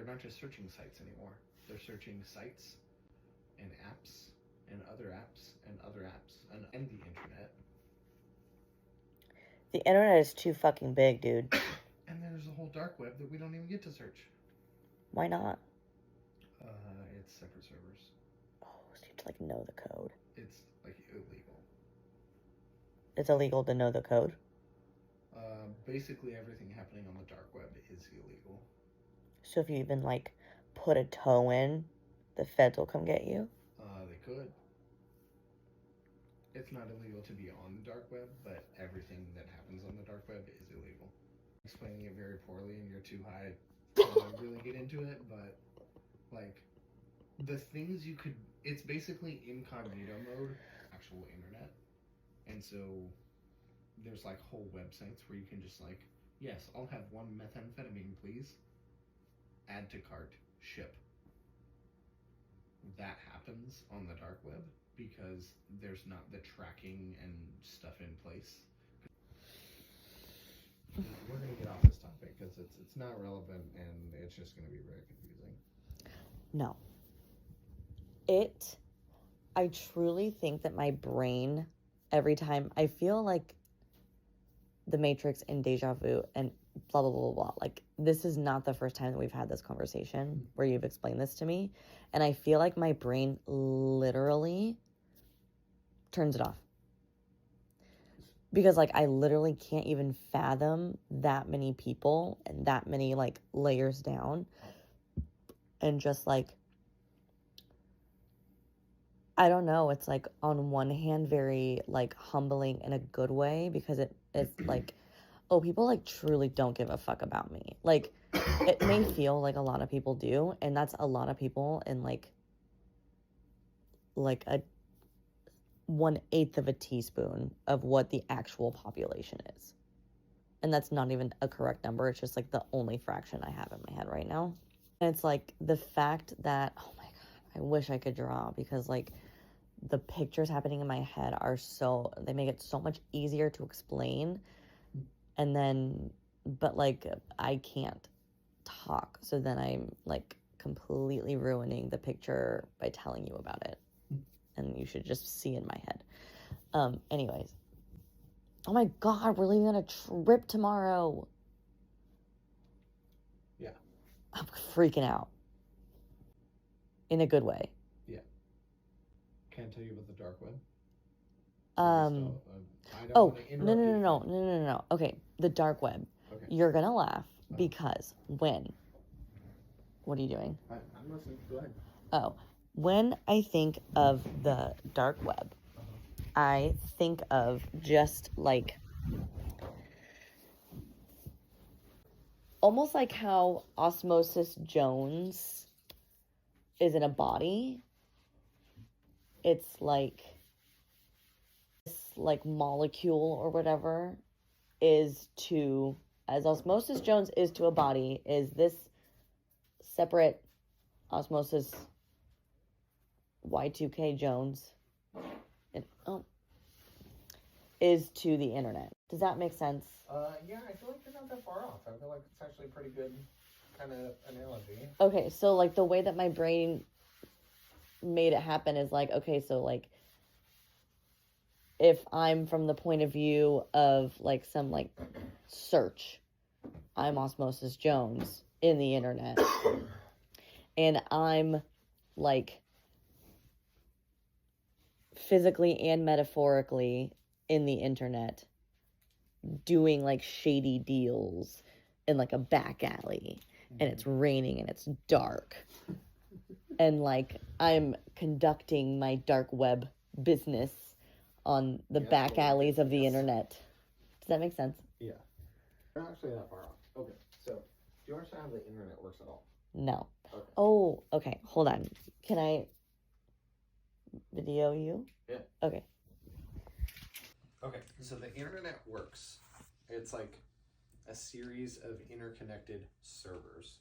they're not just searching sites anymore. They're searching sites and apps and other apps and other apps and the internet. The internet is too fucking big, dude. And there's a whole dark web that we don't even get to search. Why not? It's separate servers. Oh, so you have to like know the code. It's like illegal. It's illegal to know the code? Basically everything happening on the dark web is illegal. So if you even like put a toe in, the feds will come get you? They could. It's not illegal to be on the dark web, but everything that happens on the dark web is illegal. I'm explaining it very poorly and you're too high to really get into it, but like the things you could, it's basically incognito mode, actual internet. And so there's like whole websites where you can just like, yes, I'll have 1 methamphetamine, please. Add to cart, ship. That happens on the dark web because there's not the tracking and stuff in place. We're going to get off this topic because it's not relevant and it's just going to be very confusing. No. I truly think that my brain, every time, I feel like The Matrix and Deja Vu and blah, blah, blah, blah. Like, this is not the first time that we've had this conversation where you've explained this to me. And I feel like my brain literally turns it off. Because, like, I literally can't even fathom that many people and that many, like, layers down. And just, like, I don't know. It's, like, on one hand, very, like, humbling in a good way. Because it's, like, oh, people, like, truly don't give a fuck about me. Like, it may feel like a lot of people do. And that's a lot of people in, like a 1/8 of a teaspoon of what the actual population is. And that's not even a correct number. It's just like the only fraction I have in my head right now. And it's like the fact that, oh my God, I wish I could draw because like the pictures happening in my head are they make it so much easier to explain. And then, but like I can't talk. So then I'm like completely ruining the picture by telling you about it. And you should just see in my head. Anyways. Oh my God, we're leaving on a trip tomorrow. Yeah. I'm freaking out. In a good way. Yeah. Can't tell you about the dark web. No. Okay, the dark web. Okay. You're gonna laugh because when? What are you doing? I'm listening. Go ahead. Oh, when I think of the dark web, I think of just like almost like how Osmosis Jones is in a body. It's like this like molecule or whatever is to, as Osmosis Jones is to a body, is this separate Osmosis Y2K Jones is to the internet. Does that make sense? Yeah, I feel like you're not that far off. I feel like it's actually a pretty good kind of analogy. Okay, so like the way that my brain made it happen is like, okay, so like if I'm from the point of view of like some like search, I'm Osmosis Jones in the internet. And I'm like physically and metaphorically in the internet doing like shady deals in like a back alley and it's raining and it's dark and like I'm conducting my dark web business on the back alleys of the internet. Does that make sense? Yeah. You're not actually that far off. Okay, so do you understand how the internet works at all? No. Okay. Oh, okay. Hold on. Can I video you? Yeah. Okay. Okay, so the internet works. It's like a series of interconnected servers.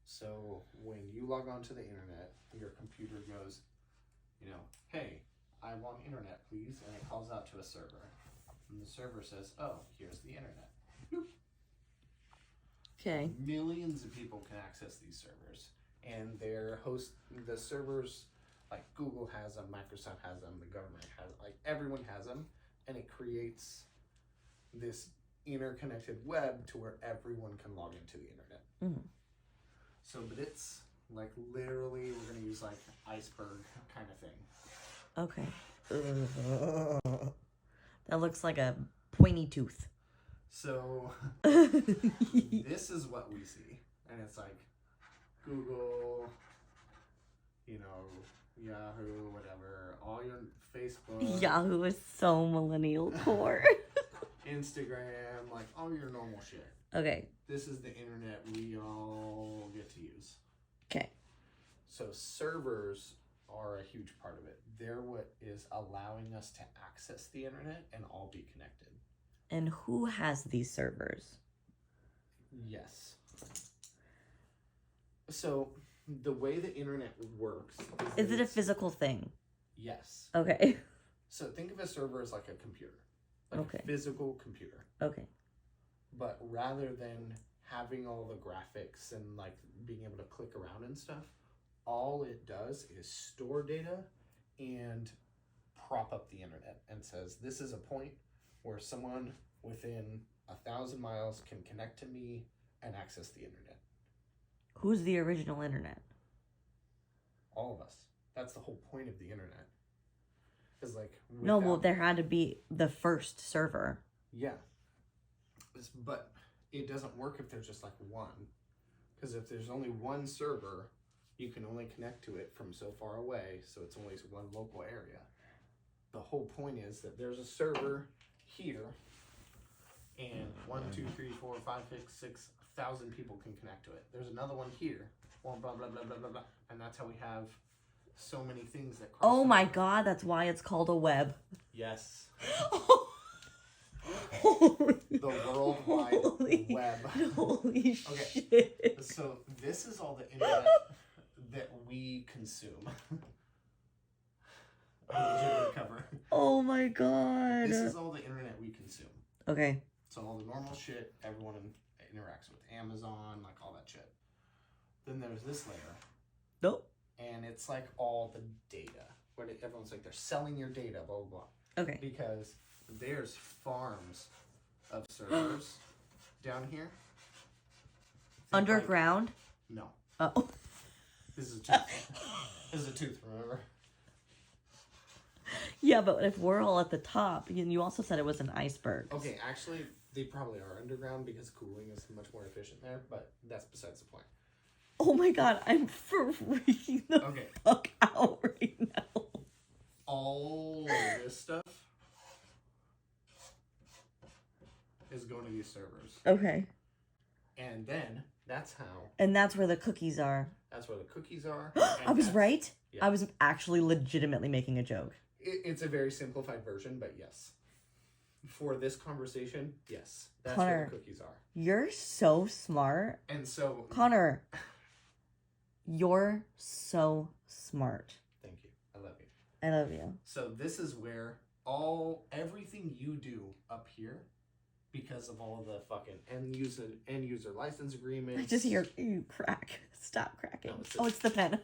So when you log on to the internet, your computer goes, hey, I want internet, please, and it calls out to a server. And the server says, oh, here's the internet. Boop. Okay. Millions of people can access these servers, and the servers, like Google has them, Microsoft has them, the government has, like everyone has them, and it creates this interconnected web to where everyone can log into the internet. Mhm. So, but it's like literally, we're gonna use like iceberg kind of thing. Okay. That looks like a pointy tooth. So this is what we see, and it's like Google, Yahoo, whatever, all your Facebook, Yahoo is so millennial core. Instagram, like all your normal shit. Okay. This is the internet we all get to use. Okay. So servers are a huge part of it. They're what is allowing us to access the internet and all be connected. And who has these servers? Yes. So the way the internet works Is it a physical thing? Yes. Okay. So think of a server as like a computer. Like Okay. a physical computer. Okay. But rather than having all the graphics and like being able to click around and stuff, all it does is store data and prop up the internet and says, this is a point where someone within 1,000 miles can connect to me and access the internet. Who's the original internet? All of us. That's the whole point of the internet. Is like No, well, there had to be the first server. Yeah. But it doesn't work if there's just like one. Because if there's only one server, you can only connect to it from so far away, so it's only one local area. The whole point is that there's a server here, and 1, 2, 3, 4, 5, 6,000 people can connect to it. There's another one here, or blah, blah, blah, blah, blah, blah. And that's how we have so many things that cross Oh my over. god, that's why it's called a web. Yes. Holy, The World Wide holy, Web. Holy Okay. shit. So this is all the internet that we consume. I need you to recover. Oh my god. This is all the internet we consume. Okay. So all the normal shit everyone interacts with. Amazon, like all that shit. Then there's this layer. Nope. And it's like all the data. Where everyone's like, they're selling your data, blah, blah, blah. Okay. Because there's farms of servers down here. Think Underground? Like, no. Oh. This is a tooth. This is a tooth, remember? Yeah, but if we're all at the top, and you also said it was an iceberg. Okay, actually, they probably are underground because cooling is much more efficient there, but that's besides the point. Oh my god, I'm freaking the Okay. fuck out right now. All of this stuff is going to these servers. Okay. And then that's how, And that's where the cookies are. that's where the cookies are. I was right? Yeah. I was actually legitimately making a joke. It's a very simplified version, but yes. For this conversation, yes. That's Connor. where the cookies are. You're so smart. And so, Connor, you're so smart. thank you. I love you. I love you. So this is where everything you do up here, because of all the fucking end user license agreements, I just hear you crack. Stop cracking. No, it's Oh, it's the pen.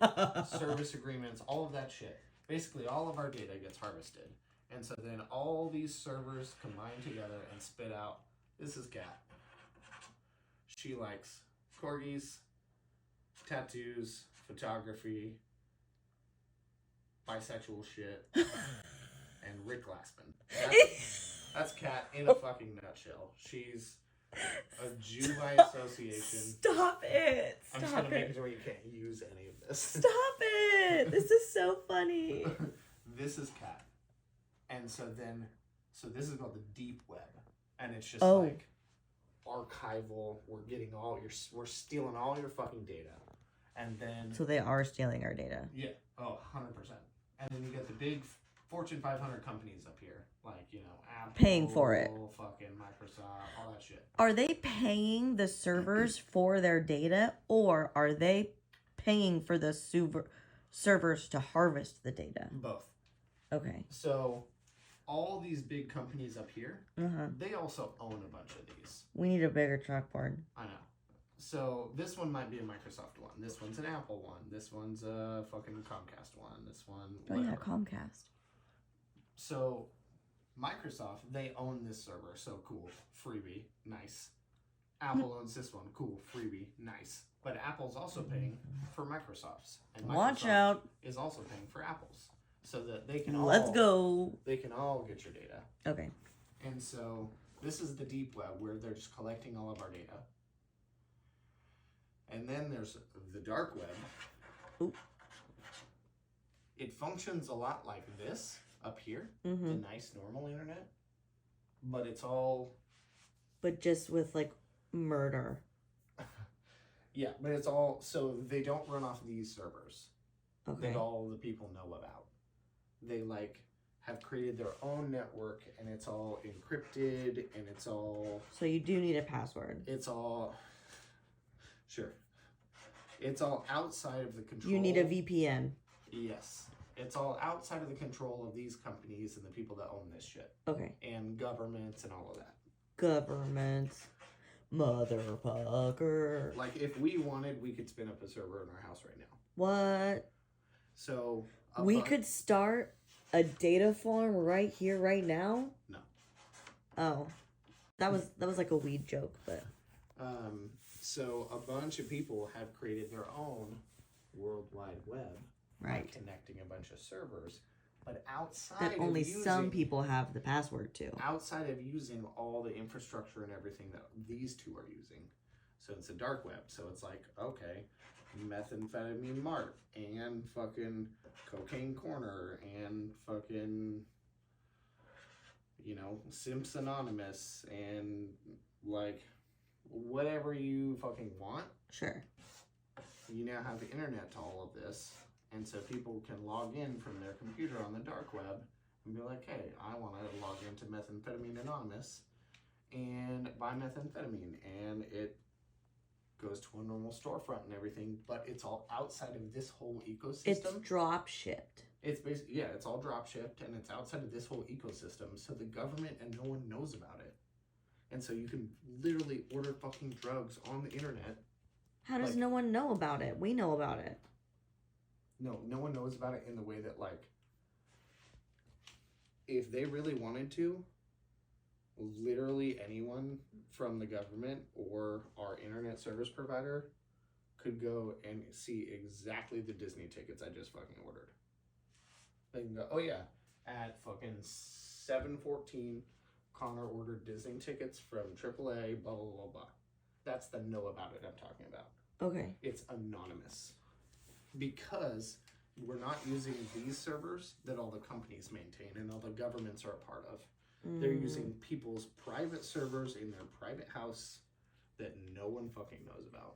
service agreements, all of that shit. Basically, all of our data gets harvested, and so then all these servers combine together and spit out. This is Kat. She likes corgis, tattoos, photography, bisexual shit, and Rick Glassman. That's Kat in a fucking nutshell. She's a Jew by association. Stop it. I'm just gonna Stop make it. it where you can't use any of this. Stop it. This is so funny. This is Kat. And so this is called the deep web. And it's just Oh. like archival. We're stealing all your fucking data. And then, So they are stealing our data. yeah, 100%. And then you get the big Fortune 500 companies up here. Like, Apple. Paying for it. Fucking Microsoft, all that shit. Are they paying the servers for their data, or are they paying for the servers to harvest the data? Both. Okay. So all these big companies up here, Uh-huh. they also own a bunch of these. We need a bigger chalkboard. I know. So this one might be a Microsoft one. This one's an Apple one. This one's a fucking Comcast one. This one, Oh yeah, whatever. Comcast. So Microsoft, they own this server. So cool. Freebie. Nice. Apple owns this one. Cool. Freebie. Nice. But Apple's also paying for Microsoft's. And Microsoft Watch out. is also paying for Apple's. So that they can Let's go. They can all get your data. Okay. And so this is the deep web where they're just collecting all of our data. And then there's the dark web. Ooh. It functions a lot like this up here, Mm-hmm. the nice normal internet, but it's all But just with like murder. yeah, but it's all so they don't run off these servers Okay. that all the people know about. They like have created their own network, and it's all encrypted, and it's all So you do need a password. sure. It's all outside of the control. You need a VPN. Yes. It's all outside of the control of these companies and the people that own this shit. Okay. And governments and all of that. Government. Motherfucker. Like, if we wanted, we could spin up a server in our house right now. What? So, We could start a data farm right here, right now? No. Oh. That was like a weed joke, but So, a bunch of people have created their own World Wide Web. right. By connecting a bunch of servers. But outside That of only using, some people have the password to. outside of using all the infrastructure and everything that these two are using. So it's a dark web. So it's like, okay, methamphetamine mart and fucking cocaine corner and fucking, Simps Anonymous and like whatever you fucking want. Sure. You now have the internet to all of this. And so people can log in from their computer on the dark web and be like, hey, I want to log into Methamphetamine Anonymous and buy methamphetamine. And it goes to a normal storefront and everything, but it's all outside of this whole ecosystem. It's drop shipped. It's basically, yeah, it's all drop shipped and it's outside of this whole ecosystem. So the government and no one knows about it. And so you can literally order fucking drugs on the internet. How does Like- no one know about it? We know about it. No one knows about it in the way that, like, if they really wanted to, literally anyone from the government or our internet service provider could go and see exactly the Disney tickets I just fucking ordered. They can go, oh yeah, at fucking 7:14, Connor ordered Disney tickets from AAA, blah, blah, blah, blah. That's the know about it I'm talking about. Okay. It's anonymous. Because we're not using these servers that all the companies maintain and all the governments are a part of. They're using people's private servers in their private house that no one fucking knows about.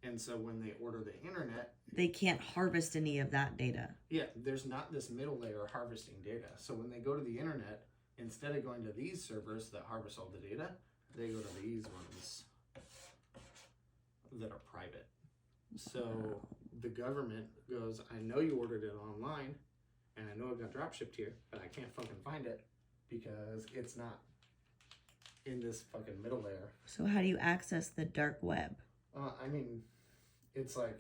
And so when they order the internet, They can't harvest any of that data. yeah, there's not this middle layer harvesting data. So when they go to the internet, instead of going to these servers that harvest all the data, they go to these ones that are private. So the government goes, I know you ordered it online, and I know it got drop shipped here, but I can't fucking find it because it's not in this fucking middle layer. So how do you access the dark web? I mean, it's like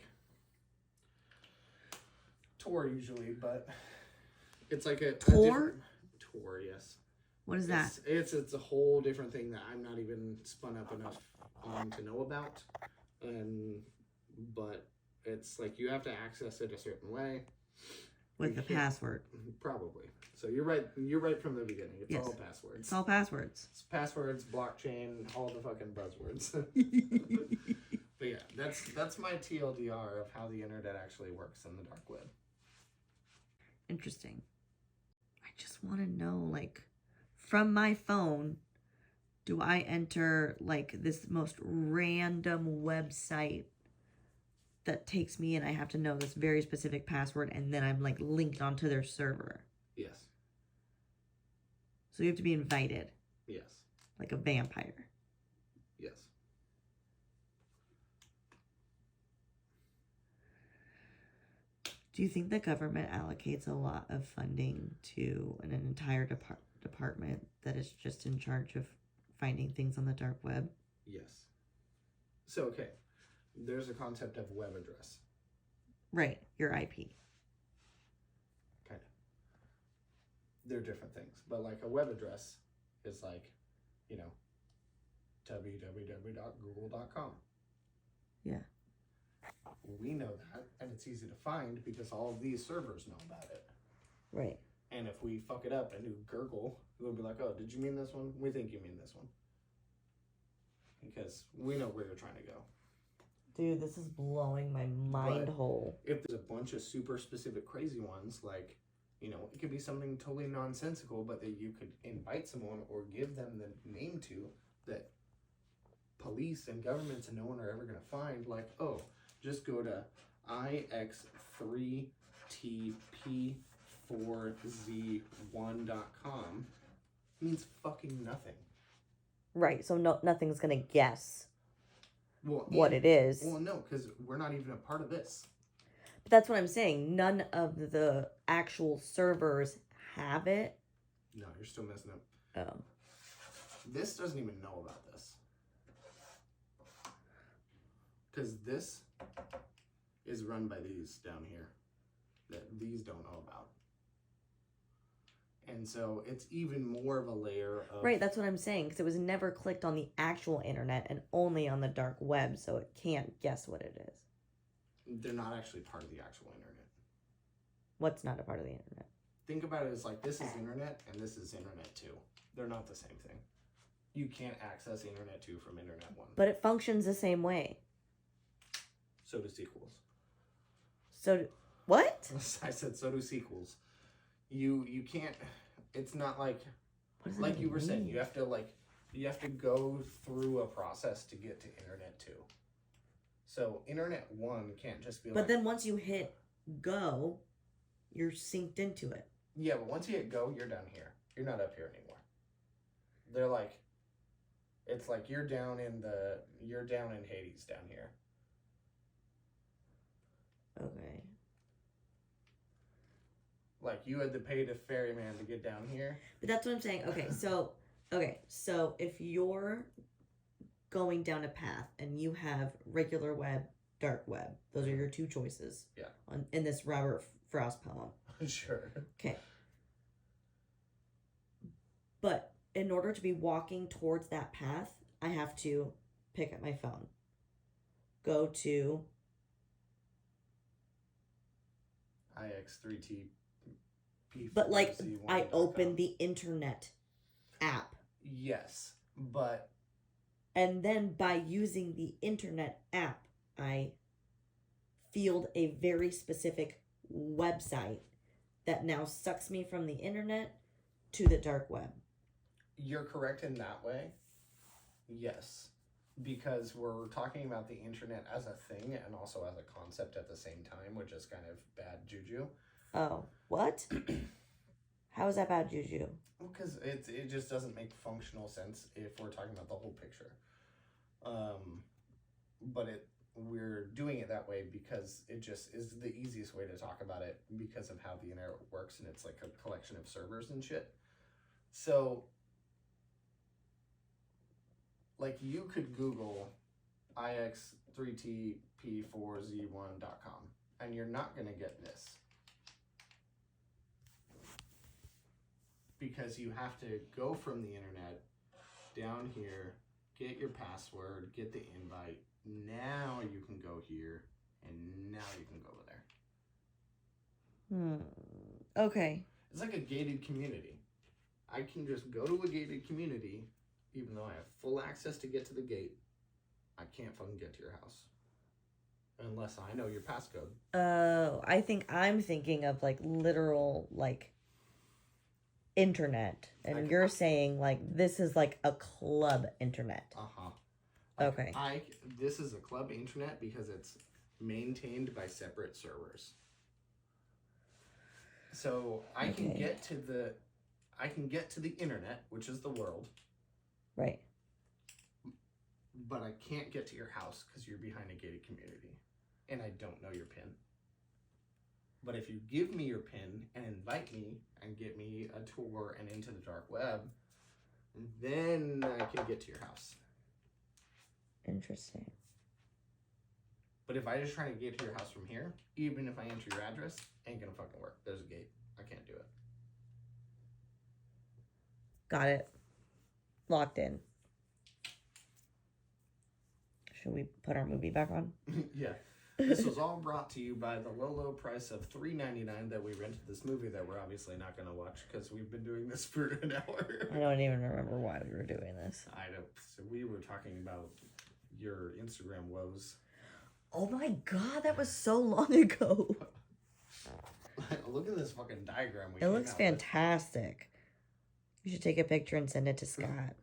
Tor usually, but it's like a Tor? different- Tor, yes. What is that? It's a whole different thing that I'm not even spun up enough on to know about. But it's like you have to access it a certain way. With the password. Probably. So you're right from the beginning. It's Yes. all passwords. It's all passwords. It's passwords, blockchain, all the fucking buzzwords. But yeah, that's my TLDR of how the internet actually works in the dark web. Interesting. I just want to know, like, from my phone, do I enter, like, this most random website that takes me and I have to know this very specific password and then I'm, like, linked onto their server? Yes. So you have to be invited, Yes. like a vampire. Yes. Do you think the government allocates a lot of funding to an entire department that is just in charge of finding things on the dark web? Yes. So, okay. There's a concept of web address. Right. Your IP. Kind of. They're different things. But like a web address is like, you know, www.google.com. Yeah. We know that, and it's easy to find because all of these servers know about it. Right. And if we fuck it up and do Gurgle, we'll be like, oh, did you mean this one? We think you mean this one. Because we know where you're trying to go. Dude, this is blowing my mind But whole. if there's a bunch of super specific crazy ones, like, you know, it could be something totally nonsensical, but that you could invite someone or give them the name to that police and governments and no one are ever going to find. Like, oh, just go to ix3tp4z1.com. Means fucking nothing. Right. So nothing's gonna guess Well, what it is. Well, no, because we're not even a part of this. But that's what I'm saying. None of the actual servers have it. No, you're still messing up. Oh. This doesn't even know about this. Because this is run by these down here that these don't know about. And so it's even more of a layer of... Right, that's what I'm saying. Because it was never clicked on the actual internet and only on the dark web, so it can't guess what it is. They're not actually part of the actual internet. What's not a part of the internet? Think about it as like this is internet and this is internet 2. They're not the same thing. You can't access internet 2 from internet 1. But it functions the same way. So do sequels. So, what? I said so do sequels. You can't. It's not like What does that like even you were saying. mean? You have to go through a process to get to internet 2. So internet 1 can't just be. But like, then once you hit go, you're synced into it. yeah, but once you hit go, you're down here. You're not up here anymore. They're like, it's like you're down in Hades down here. Okay. Like you had to pay the ferryman to get down here. But that's what I'm saying. Okay, so if you're going down a path and you have regular web, dark web, those are your two choices. Yeah. In this Robert Frost poem. Sure. Okay. But in order to be walking towards that path, I have to pick up my phone. Go to ix3t But like I open the internet app. Yes, but And then by using the internet app, I field a very specific website that now sucks me from the internet to the dark web. you're correct in that way. Yes, because we're talking about the internet as a thing and also as a concept at the same time, which is kind of bad juju. Oh, what? How is that bad juju? Because it just doesn't make functional sense if we're talking about the whole picture. But we're doing it that way because it just is the easiest way to talk about it because of how the internet works and it's like a collection of servers and shit. So, like you could Google ix3tp4z1.com and you're not going to get this. Because you have to go from the internet down here, get your password, get the invite. Now you can go here, and now you can go there. Okay. It's like a gated community. I can just go to a gated community, even though I have full access to get to the gate. I can't fucking get to your house. Unless I know your passcode. I think I'm thinking of like literal like internet, and you're saying like this is like a club internet. Okay. This is a club internet because it's maintained by separate servers. So I can get to the internet, which is the world. Right. But I can't get to your house because you're behind a gated community. And I don't know your PIN. But if you give me your PIN and invite me and get me a tour and into the dark web, then I can get to your house. Interesting. But if I just try to get to your house from here, even if I enter your address, ain't gonna fucking work. There's a gate. I can't do it. Got it. Locked in. Should we put our movie back on? Yeah. This was all brought to you by the low price of $3.99 that we rented this movie that we're obviously not going to watch because we've been doing this for an hour. I don't even remember why we were doing this. I don't. So we were talking about your Instagram woes. Oh my god, that was so long ago. Look at this fucking diagram. It looks fantastic. You should take a picture and send it to Scott.